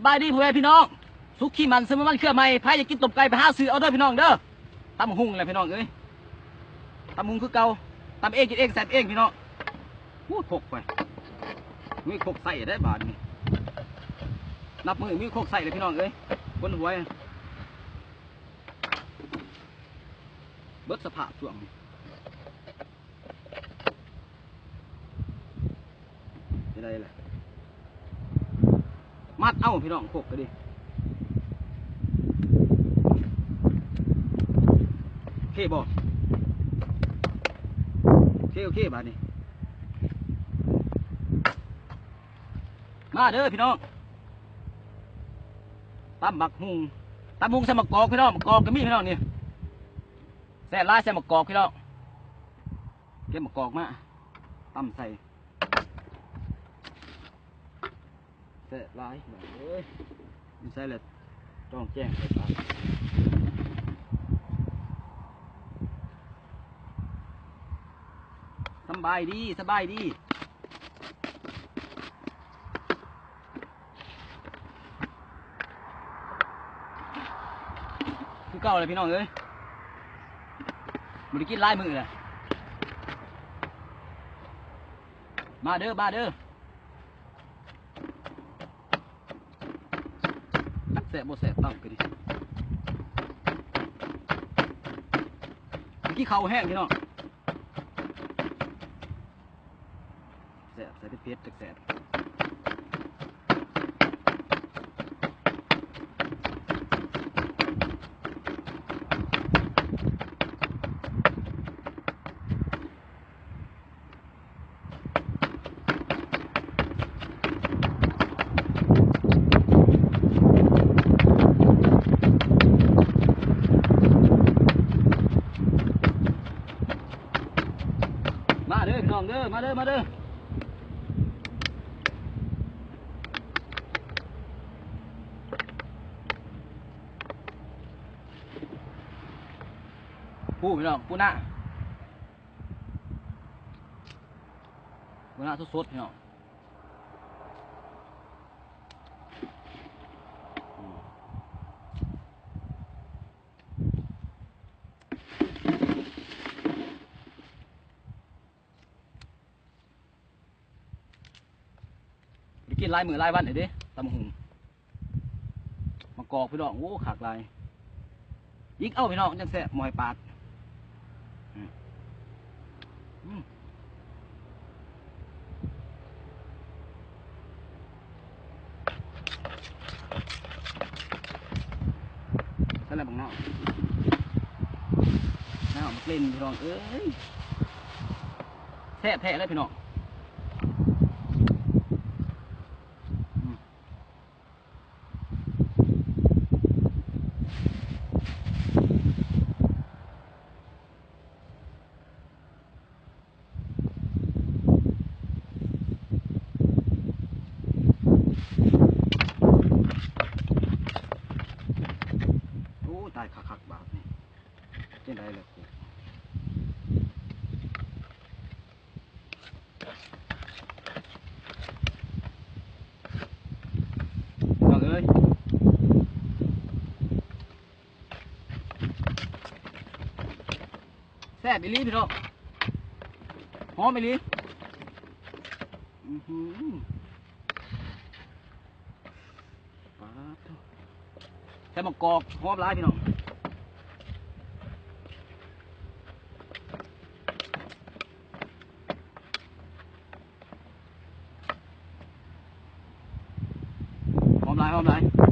บายดีพ่อแม่พี่น้องสุกี้มันสมมันเครือใหม่พายอยากกินต้มไก่ไปหาซื้อเอาเด้อพี่น้องเด้อตำหุ่งอะไรพี่น้องเอ้ยตำหุ่งคือเก่าตำเองกินเองแซ่บเองพี่น้องพูดพกไปมีโคกใส่ได้บาทนี่นับมือมีโคกใส่เลยพี่น้องเอ้ยบนหัวเบิดสภาพช่วงจะได้เลยมัดเอ้าพี่น้องโคกก็ดีโอเคบอกโอเคบาทนี่มาเด้อพี่น้องตำบักหุ่งใส่มะกอกพี่น้องมะกอกก็มีพี่น้องนี่แซ่ลายใส่มะกอกพี่น้องเก็บมะกอกมาตำใส่แซ่ลายเอ้ยไม่ใช่เลยต้องแจ้งไปปากสบายดีคือเก่าเลยพี่น้องเอ้ยมันกินลายมือเลยมาเด้อแสบบ่แสบตั้งกันดิกี้เขาแห้งพี่น้องแสบใส่เพชรแสบมาเด้อพี่น้องเด้อมาเด้อปูพี่น้องปูหน้าสดๆพี่น้องกินลายมือลายวันเดี๋ยวดิตำหุ่งมากอกพี่น้องโอ้ขากลายยิกเอาพี่น้องจังแซ่มอยปากนั่นแหละบังเนาะน้ามาเล่นพี่น้องเอ้ยแท้เลยพี่น้องตายคักบาทนี่เจ๊ได้เลยน้องเอ้ยแซ่บอีหลีพี่น้องหอมอีหลีใส่มะกอกหอมหลายพี่น้องหอมหลาย